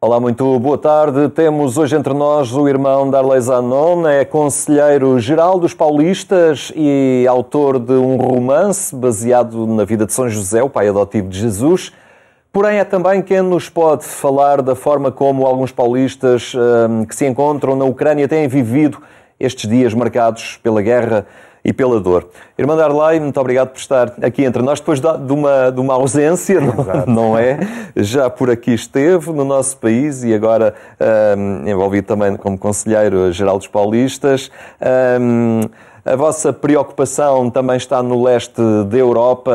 Olá, muito boa tarde. Temos hoje entre nós o irmão Darley Zanon, é conselheiro-geral dos paulistas e autor de um romance baseado na vida de São José, o pai adotivo de Jesus. Porém, é também quem nos pode falar da forma como alguns paulistas que se encontram na Ucrânia têm vivido estes dias marcados pela guerra e pela dor. Irmã Darley, muito obrigado por estar aqui entre nós, depois de uma ausência, não é? Já por aqui esteve, no nosso país, e agora envolvido também como conselheiro-geral dos paulistas. A vossa preocupação também está no leste da Europa,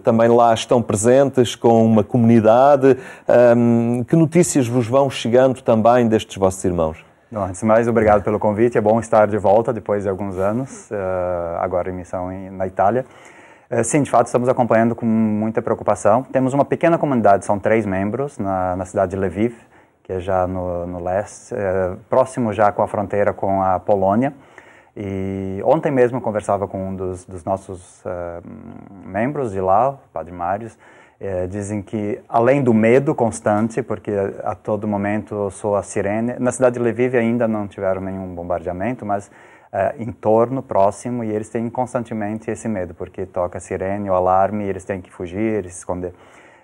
também lá estão presentes com uma comunidade. Que notícias vos vão chegando também destes vossos irmãos? Não, antes de mais, obrigado pelo convite. É bom estar de volta depois de alguns anos, agora em missão na Itália. Sim, de fato, estamos acompanhando com muita preocupação. Temos uma pequena comunidade, são 3 membros, na cidade de Lviv, que é já no leste, próximo já com a fronteira com a Polônia. E ontem mesmo eu conversava com um dos nossos membros de lá, o Padre Mários. Dizem que, além do medo constante, porque a todo momento soa a sirene, na cidade de Lviv ainda não tiveram nenhum bombardeamento, mas em torno, próximo, e eles têm constantemente esse medo, porque toca a sirene, o alarme, e eles têm que fugir, se esconder.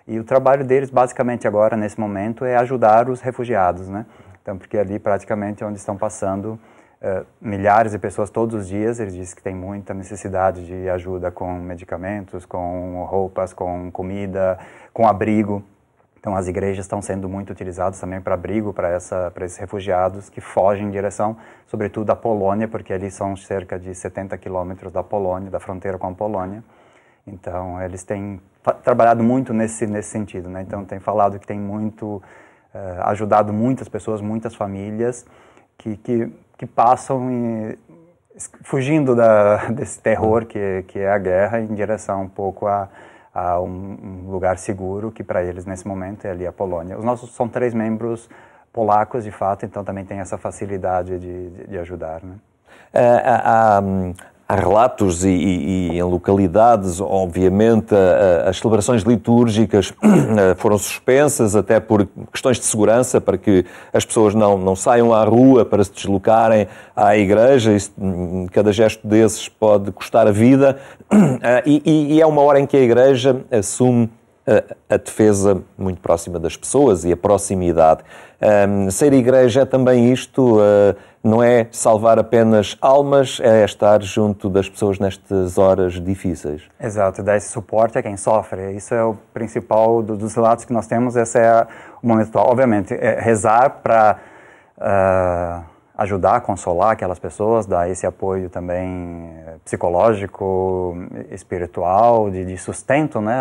E o trabalho deles, basicamente agora, nesse momento, é ajudar os refugiados, né? Então, porque ali, praticamente, é onde estão passando milhares de pessoas todos os dias. Eles dizem que tem muita necessidade de ajuda com medicamentos, com roupas, com comida, com abrigo. Então as igrejas estão sendo muito utilizadas também para abrigo para esses refugiados que fogem em direção, sobretudo, à Polônia, porque ali são cerca de 70 quilômetros da Polônia, da fronteira com a Polônia. Então eles têm trabalhado muito nesse sentido, né? Então tem falado que tem muito ajudado muitas pessoas, muitas famílias que passam fugindo desse terror que é a guerra, em direção um pouco a um lugar seguro, que para eles nesse momento é ali a Polônia. Os nossos são 3 membros polacos, de fato, então também tem essa facilidade de ajudar, né? Há relatos e em localidades, obviamente, as celebrações litúrgicas foram suspensas até por questões de segurança, para que as pessoas não saiam à rua para se deslocarem à igreja. Cada gesto desses pode custar a vida. E é uma hora em que a igreja assume a defesa muito próxima das pessoas e a proximidade. Ser igreja é também isto, não é salvar apenas almas, é estar junto das pessoas nestas horas difíceis. Exato, dar esse suporte a quem sofre. Isso é o principal dos relatos que nós temos. Esse é o momento atual. Obviamente, rezar para ajudar, consolar aquelas pessoas, dar esse apoio também psicológico, espiritual, de sustento, né?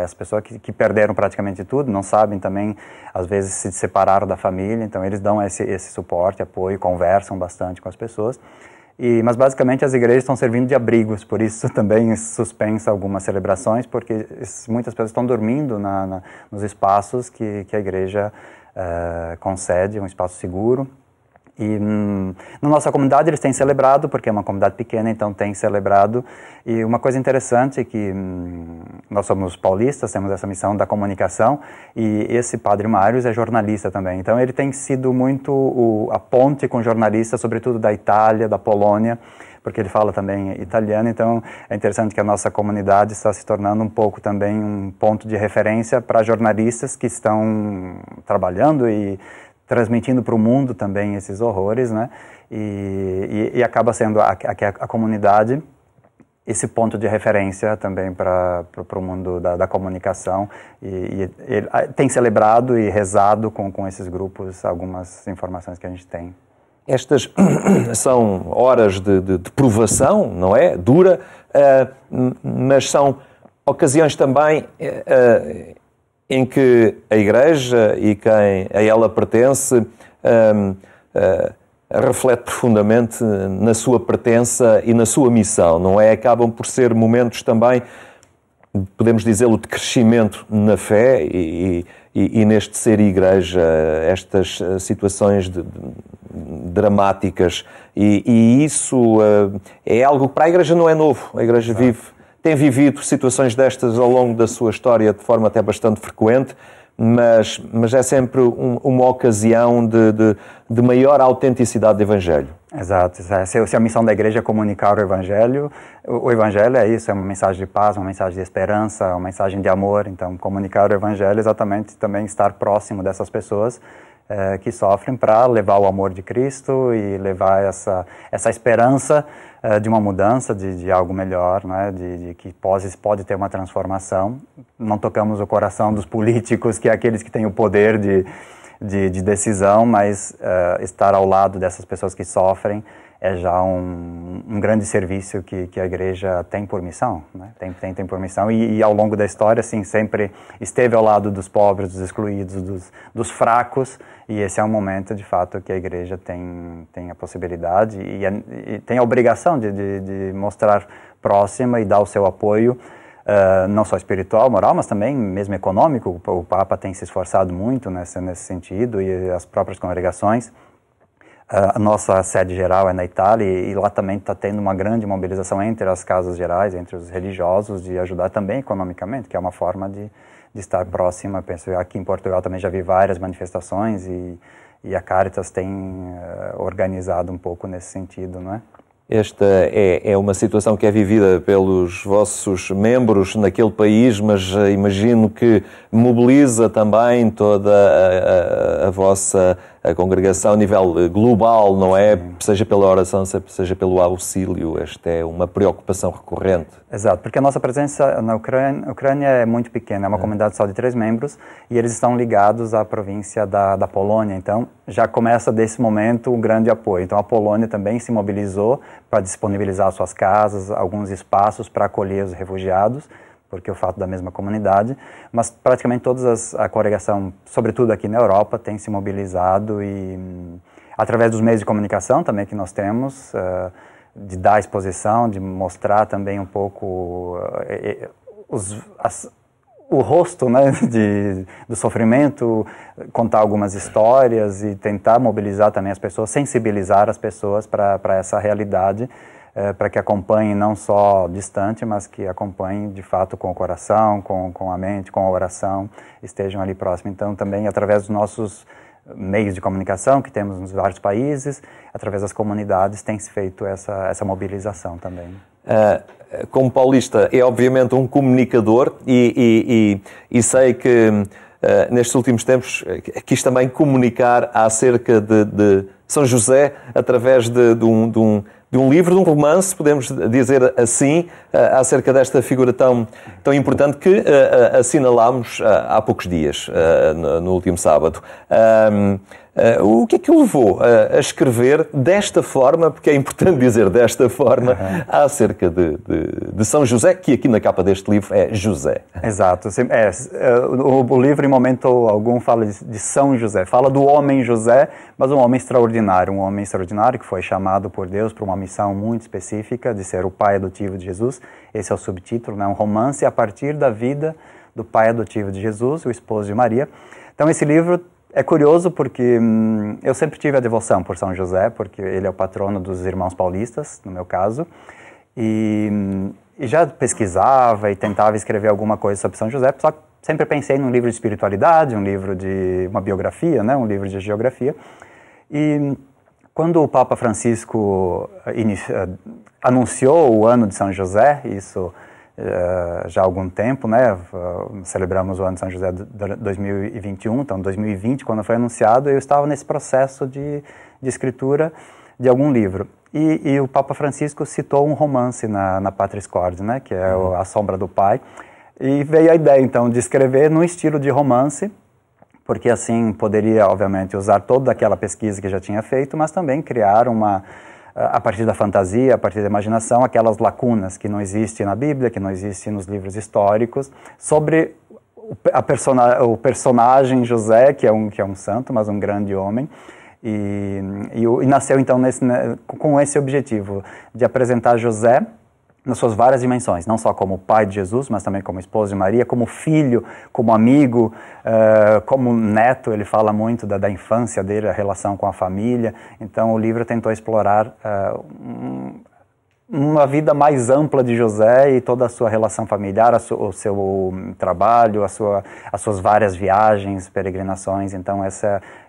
As pessoas que perderam praticamente tudo, não sabem também, às vezes se separaram da família, então eles dão esse suporte, apoio, conversam bastante com as pessoas. Mas basicamente as igrejas estão servindo de abrigos, por isso também suspensa algumas celebrações, porque muitas pessoas estão dormindo nos espaços que a igreja concede, um espaço seguro. E na nossa comunidade eles têm celebrado, porque é uma comunidade pequena, então tem celebrado. E uma coisa interessante é que nós somos paulistas, temos essa missão da comunicação, e esse Padre Mários é jornalista também. Então ele tem sido muito a ponte com jornalistas, sobretudo da Itália, da Polônia, porque ele fala também italiano. Então é interessante que a nossa comunidade está se tornando um pouco também um ponto de referência para jornalistas que estão trabalhando e transmitindo para o mundo também esses horrores, né? E acaba sendo a comunidade esse ponto de referência também para o mundo da comunicação. E ele tem celebrado e rezado com esses grupos algumas informações que a gente tem. Estas são horas de provação, não é? Dura, mas são ocasiões também em que a Igreja e quem a ela pertence reflete profundamente na sua pertença e na sua missão, não é? Acabam por ser momentos também, podemos dizê-lo, de crescimento na fé e neste ser Igreja, estas situações dramáticas. E isso é algo que para a Igreja não é novo. A Igreja tem vivido situações destas ao longo da sua história de forma até bastante frequente, mas é sempre uma ocasião de maior autenticidade do Evangelho. Exato. Se a missão da igreja é comunicar o Evangelho é isso, é uma mensagem de paz, uma mensagem de esperança, uma mensagem de amor. Então, comunicar o Evangelho é exatamente também estar próximo dessas pessoas que sofrem, para levar o amor de Cristo e levar essa esperança de uma mudança, de algo melhor, né? de que pode ter uma transformação. Não tocamos o coração dos políticos, que é aqueles que têm o poder de decisão, mas estar ao lado dessas pessoas que sofrem é já um grande serviço que a igreja tem por missão, né? Tem por missão, e ao longo da história, assim, sempre esteve ao lado dos pobres, dos excluídos, dos fracos, e esse é um momento, de fato, que a igreja tem a possibilidade e tem a obrigação de mostrar próxima e dar o seu apoio, não só espiritual, moral, mas também mesmo econômico. O Papa tem se esforçado muito nesse sentido, e as próprias congregações. A nossa sede geral é na Itália, e lá também está tendo uma grande mobilização entre as casas gerais, entre os religiosos, de ajudar também economicamente, que é uma forma de estar próxima. Penso, aqui em Portugal também já vi várias manifestações, e a Caritas tem organizado um pouco nesse sentido, não é? Esta é uma situação que é vivida pelos vossos membros naquele país, mas imagino que mobiliza também toda a vossa congregação a nível global, não é? Sim. Seja pela oração, seja pelo auxílio. Esta é uma preocupação recorrente. Exato, porque a nossa presença na Ucrânia é muito pequena, é uma comunidade só de 3 membros, e eles estão ligados à província da Polônia. Então, já começa desse momento um grande apoio. Então, a Polônia também se mobilizou para disponibilizar suas casas, alguns espaços para acolher os refugiados, porque é o fato da mesma comunidade, mas praticamente a congregação, sobretudo aqui na Europa, tem se mobilizado, e através dos meios de comunicação também que nós temos, de dar exposição, de mostrar também um pouco o rosto, né, do sofrimento, contar algumas histórias e tentar mobilizar também as pessoas, sensibilizar as pessoas para essa realidade, para que acompanhem não só distante, mas que acompanhem de fato com o coração, com a mente, com a oração, estejam ali próximos. Então, também através dos nossos meios de comunicação que temos nos vários países, através das comunidades, tem se feito essa mobilização também. Como paulista, é obviamente um comunicador, e sei que nestes últimos tempos quis também comunicar acerca de São José através de um livro, de um romance, podemos dizer assim, acerca desta figura tão importante que assinalámos há poucos dias, no último sábado. O que é que o levou a escrever desta forma, porque é importante dizer desta forma, acerca de São José, que aqui na capa deste livro é José? Exato. O livro, em momento algum, fala de São José. Fala do homem José, mas um homem extraordinário que foi chamado por Deus para uma missão muito específica, de ser o pai adotivo de Jesus. Esse é o subtítulo, né? Um romance a partir da vida do pai adotivo de Jesus, o esposo de Maria. Então, esse livro é curioso porque eu sempre tive a devoção por São José, porque ele é o patrono dos irmãos paulistas, no meu caso, e já pesquisava e tentava escrever alguma coisa sobre São José, só que sempre pensei num livro de espiritualidade, um livro de uma biografia, né, um livro de geografia. E quando o Papa Francisco anunciou o ano de São José, isso já há algum tempo, né? Celebramos o ano de São José de 2021, então 2020, quando foi anunciado, eu estava nesse processo de escritura de algum livro. E o Papa Francisco citou um romance na Patris Corde, né? Que é A Sombra do Pai, e veio a ideia, então, de escrever num estilo de romance, porque assim poderia, obviamente, usar toda aquela pesquisa que já tinha feito, mas também criar a partir da fantasia, a partir da imaginação, aquelas lacunas que não existem na Bíblia, que não existem nos livros históricos, sobre o personagem José, que é um santo, mas um grande homem, e nasceu então com esse objetivo de apresentar José nas suas várias dimensões, não só como pai de Jesus, mas também como esposo de Maria, como filho, como amigo, como neto. Ele fala muito da infância dele, a relação com a família. Então o livro tentou explorar uma vida mais ampla de José e toda a sua relação familiar, o seu trabalho, as suas várias viagens, peregrinações. Então,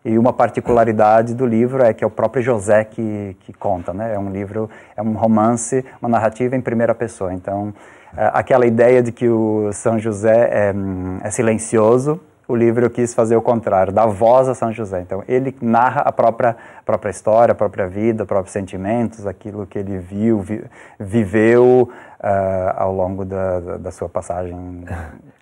e uma particularidade do livro é que é o próprio José que conta, né? É um livro, é um romance, uma narrativa em primeira pessoa. Então, aquela ideia de que o São José é silencioso, o livro quis fazer o contrário, dar voz a São José. Então, ele narra a própria história, a própria vida, os próprios sentimentos, aquilo que ele viveu ao longo da sua passagem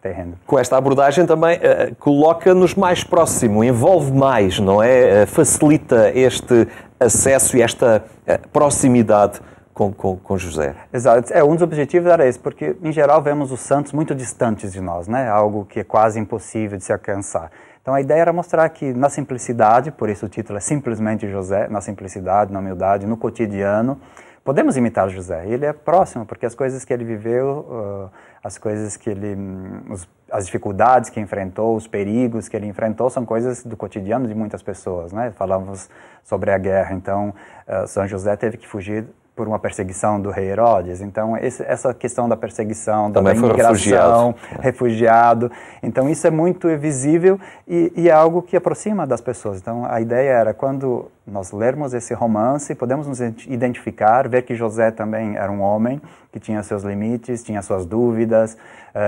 terrena. Com esta abordagem também coloca-nos mais próximo, envolve mais, não é? Facilita este acesso e esta proximidade com José. Exato. Um dos objetivos era esse, porque, em geral, vemos os santos muito distantes de nós, né? Algo que é quase impossível de se alcançar. Então, a ideia era mostrar que, na simplicidade, por isso o título é Simplesmente José, na simplicidade, na humildade, no cotidiano, podemos imitar José. Ele é próximo, porque as coisas que ele viveu, as coisas que as dificuldades que enfrentou, os perigos que ele enfrentou, são coisas do cotidiano de muitas pessoas, né? Falamos sobre a guerra, então, São José teve que fugir por uma perseguição do rei Herodes. Então, essa questão da perseguição, da imigração, refugiado. Então, isso é muito visível e é algo que aproxima das pessoas. Então, a ideia era, quando nós lermos esse romance, podemos nos identificar, ver que José também era um homem que tinha seus limites, tinha suas dúvidas,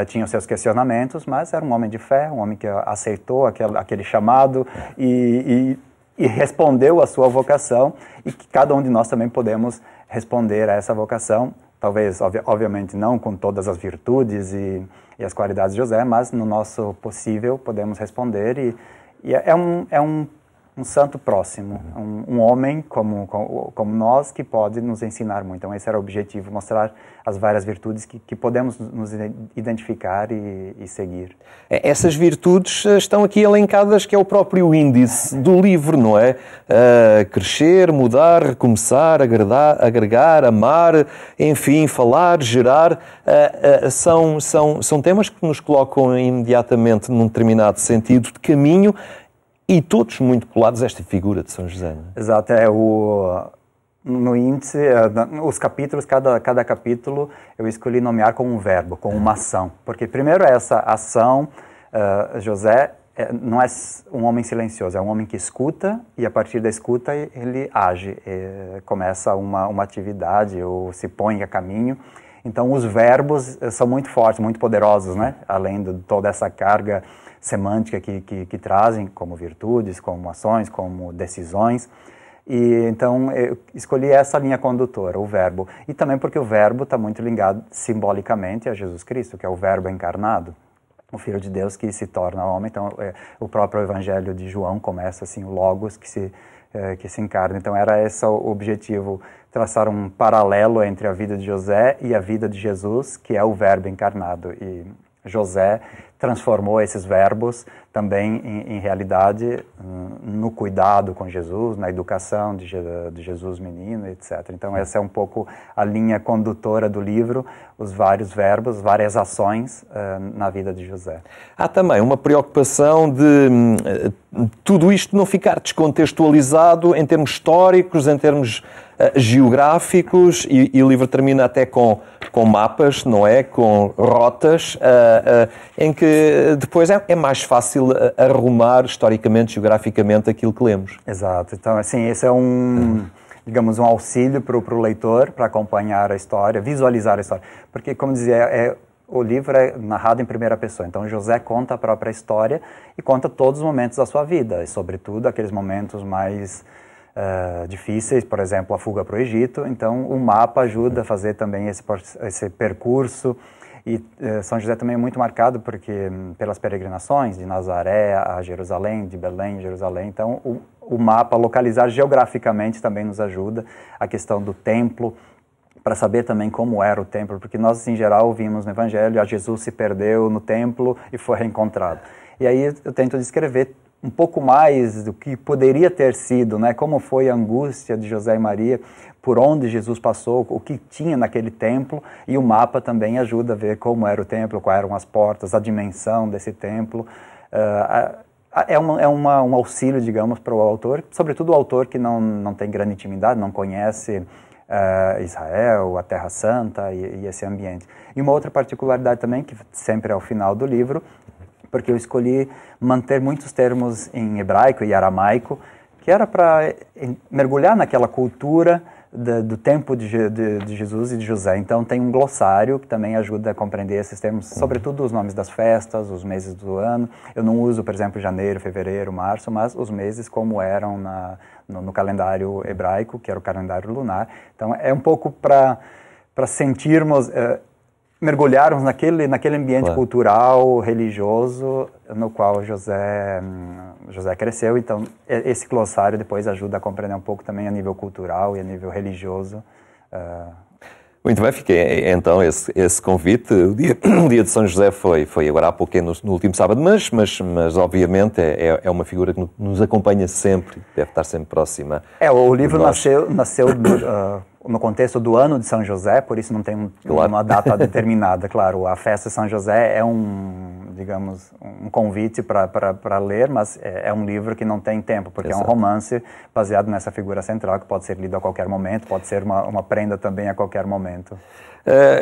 tinha seus questionamentos, mas era um homem de fé, um homem que aceitou aquele chamado e respondeu à sua vocação, e que cada um de nós também podemos responder a essa vocação, talvez, obviamente, não com todas as virtudes e as qualidades de José, mas no nosso possível podemos responder, e é um santo próximo, um homem como nós, que pode nos ensinar muito. Então, esse era o objetivo, mostrar as várias virtudes que podemos nos identificar e seguir. Essas virtudes estão aqui elencadas, que é o próprio índice do livro, não é? Crescer, mudar, recomeçar, agregar, amar, enfim, falar, gerar, são temas que nos colocam imediatamente num determinado sentido de caminho, e todos muito colados a esta figura de São José. Não é? Exato, no índice, os capítulos, cada capítulo eu escolhi nomear com um verbo, com uma ação. Porque primeiro essa ação, José não é um homem silencioso, é um homem que escuta, e a partir da escuta ele age, começa uma atividade ou se põe a caminho. Então os verbos são muito fortes, muito poderosos, né? Além de toda essa carga semântica que trazem, como virtudes, como ações, como decisões. E então eu escolhi essa linha condutora, o verbo. E também porque o verbo está muito ligado simbolicamente a Jesus Cristo, que é o verbo encarnado, o Filho de Deus que se torna homem. Então o próprio Evangelho de João começa assim, o Logos que se encarna. Então era esse o objetivo, traçar um paralelo entre a vida de José e a vida de Jesus, que é o verbo encarnado. E José transformou esses verbos também em realidade no cuidado com Jesus, na educação de Jesus menino, etc. Então essa é um pouco a linha condutora do livro, os vários verbos, várias ações na vida de José. Há também uma preocupação de tudo isto não ficar descontextualizado em termos históricos, em termos geográficos, e o livro termina até com mapas, não é? Com rotas, em que depois é mais fácil arrumar historicamente, geograficamente, aquilo que lemos. Exato. Então, assim, esse é digamos, um auxílio para o leitor, para acompanhar a história, visualizar a história. Porque, como dizia, o livro é narrado em primeira pessoa. Então, José conta a própria história e conta todos os momentos da sua vida, e, sobretudo, aqueles momentos mais difíceis, por exemplo, a fuga para o Egito. Então, o mapa ajuda a fazer também esse percurso. E São José também é muito marcado pelas peregrinações de Nazaré a Jerusalém, de Belém a Jerusalém. Então, o mapa, localizar geograficamente, também nos ajuda. A questão do templo, para saber também como era o templo, porque nós, em geral, ouvimos no Evangelho, Jesus se perdeu no templo e foi reencontrado. E aí eu tento descrever um pouco mais do que poderia ter sido, né? Como foi a angústia de José e Maria, por onde Jesus passou, o que tinha naquele templo, e o mapa também ajuda a ver como era o templo, quais eram as portas, a dimensão desse templo. Um auxílio, digamos, para o autor, sobretudo o autor que não tem grande intimidade, não conhece Israel, a Terra Santa e esse ambiente. E uma outra particularidade também, que sempre é o final do livro, porque eu escolhi manter muitos termos em hebraico e aramaico, que era para mergulhar naquela cultura do tempo de Jesus e de José. Então tem um glossário que também ajuda a compreender esses termos, sobretudo os nomes das festas, os meses do ano. Eu não uso, por exemplo, janeiro, fevereiro, março, mas os meses como eram no calendário hebraico, que era o calendário lunar. Então é um pouco para sentirmos, mergulharmos naquele ambiente cultural, religioso, no qual José cresceu. Então, esse glossário depois ajuda a compreender um pouco também a nível cultural e a nível religioso. Muito bem, fiquei então esse convite. O dia de São José foi agora há pouco, no último sábado, mas obviamente é uma figura que nos acompanha sempre, deve estar sempre próxima. O livro nasceu no contexto do ano de São José, por isso não tem uma data determinada. Claro, a festa de São José é digamos, um convite para ler, mas é um livro que não tem tempo, porque é um romance baseado nessa figura central que pode ser lido a qualquer momento, pode ser uma prenda também a qualquer momento.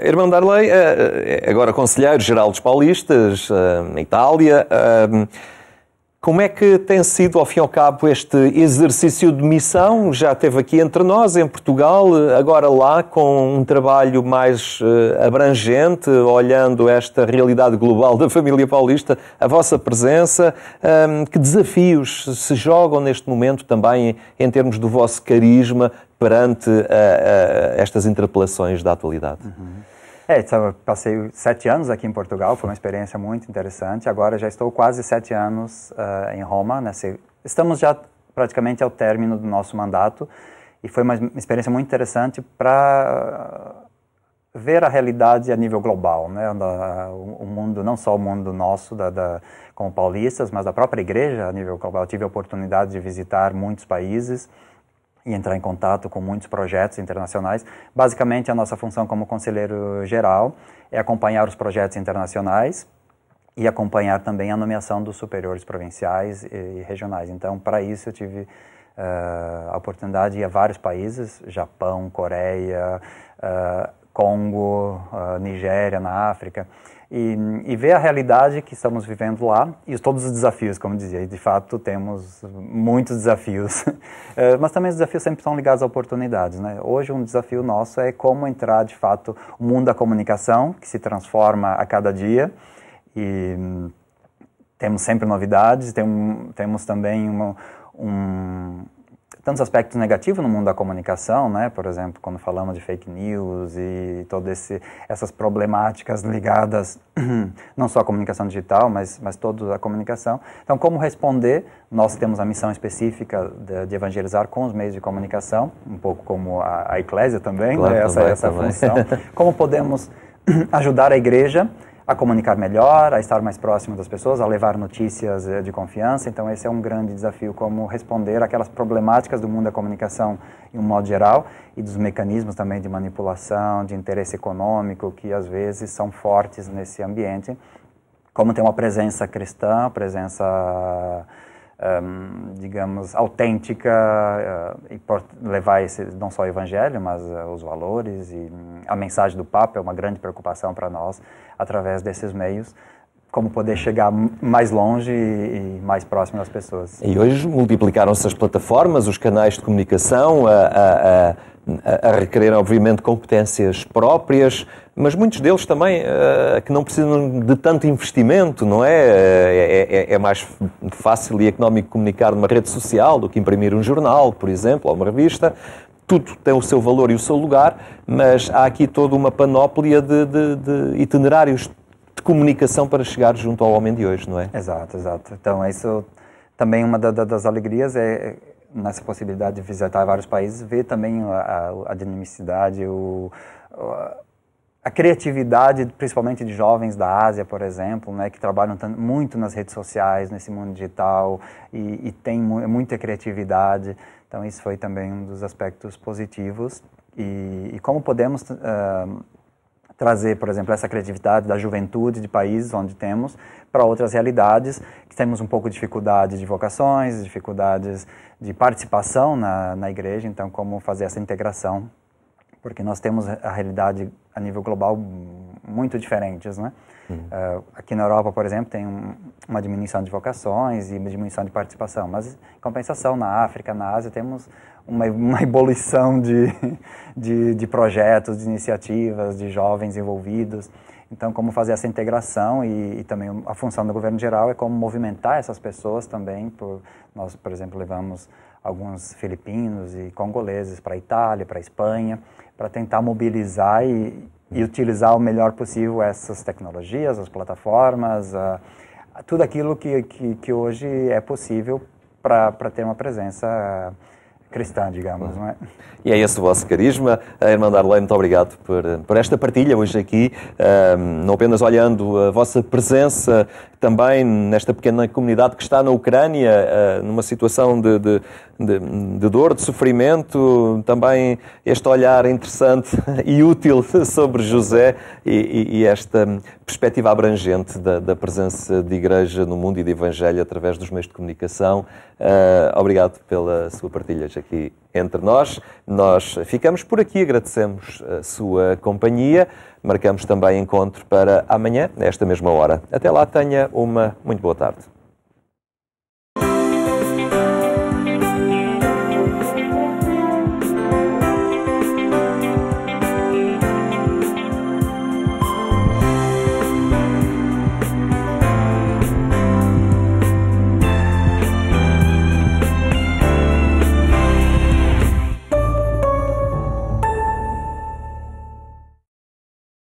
Irmão Darley, agora conselheiro-geral dos paulistas, na Itália, como é que tem sido, ao fim e ao cabo, este exercício de missão? Já esteve aqui entre nós, em Portugal, agora lá, com um trabalho mais abrangente, olhando esta realidade global da família paulista, a vossa presença. Que desafios se jogam neste momento também em termos do vosso carisma perante estas interpelações da atualidade? Então, passei 7 anos aqui em Portugal, foi uma experiência muito interessante. Agora já estou quase 7 anos em Roma. Estamos já praticamente ao término do nosso mandato e foi uma experiência muito interessante para ver a realidade a nível global, né? O mundo, não só o mundo nosso como paulistas, mas da própria igreja a nível global. Eu tive a oportunidade de visitar muitos países e entrar em contato com muitos projetos internacionais. Basicamente, a nossa função como conselheiro geral é acompanhar os projetos internacionais e acompanhar também a nomeação dos superiores provinciais e regionais. Então, para isso, eu tive a oportunidade de ir a vários países, Japão, Coreia, Congo, Nigéria, na África, e ver a realidade que estamos vivendo lá e todos os desafios, como dizia. E, de fato, temos muitos desafios, mas também os desafios sempre são ligados a oportunidades, né? Hoje, um desafio nosso é como entrar, de fato, no mundo da comunicação, que se transforma a cada dia, e temos sempre novidades, temos também tantos aspectos negativos no mundo da comunicação, né? Por exemplo, quando falamos de fake news e todas essas problemáticas ligadas não só à comunicação digital, mas toda a comunicação. Então, como responder? Nós temos a missão específica de evangelizar com os meios de comunicação, um pouco como a Eclésia também, claro, né? Essa função. Como podemos ajudar a igreja a comunicar melhor, a estar mais próximo das pessoas, a levar notícias de confiança. Então, esse é um grande desafio, como responder aquelas problemáticas do mundo da comunicação em um modo geral e dos mecanismos também de manipulação, de interesse econômico, que às vezes são fortes nesse ambiente. Como ter uma presença cristã, presença, digamos, autêntica, e levar não só o evangelho, mas os valores e a mensagem do Papa é uma grande preocupação para nós, através desses meios, como poder chegar mais longe e mais próximo das pessoas. E hoje multiplicaram-se as plataformas, os canais de comunicação, a requerer, obviamente, competências próprias, mas muitos deles também que não precisam de tanto investimento, não é? É mais fácil e económico comunicar numa rede social do que imprimir um jornal, por exemplo, ou uma revista. Tudo tem o seu valor e o seu lugar, mas há aqui toda uma panóplia de itinerários de comunicação para chegar junto ao homem de hoje, não é? Exato. Então, isso também uma das alegrias é nessa possibilidade de visitar vários países, ver também a dinamicidade, a criatividade, principalmente de jovens da Ásia, por exemplo, né, que trabalham muito nas redes sociais, nesse mundo digital, e tem muita criatividade. Então, isso foi também um dos aspectos positivos. E como podemos trazer, por exemplo, essa criatividade da juventude de países onde temos para outras realidades, que temos um pouco de dificuldade de vocações, dificuldades de participação na igreja. Então, como fazer essa integração porque nós temos a realidade a nível global muito diferentes, né? Aqui na Europa, por exemplo, tem uma diminuição de vocações e uma diminuição de participação, mas em compensação na África, na Ásia, temos uma ebulição de projetos, de iniciativas, de jovens envolvidos. Então, como fazer essa integração e também a função do governo geral é como movimentar essas pessoas também. Nós, por exemplo, levamos alguns filipinos e congoleses para a Itália, para a Espanha, para tentar mobilizar e utilizar o melhor possível essas tecnologias, as plataformas, tudo aquilo que hoje é possível para ter uma presença cristã, digamos, não é? E é esse o vosso carisma. Irmã Darley, muito obrigado por esta partilha hoje aqui, não apenas olhando a vossa presença também nesta pequena comunidade que está na Ucrânia, numa situação de dor, de sofrimento, também este olhar interessante e útil sobre José e esta perspectiva abrangente da presença de igreja no mundo e de evangelho através dos meios de comunicação. Obrigado pela sua partilha aqui entre nós. Nós ficamos por aqui, agradecemos a sua companhia. Marcamos também encontro para amanhã, nesta mesma hora. Até lá, tenha uma muito boa tarde.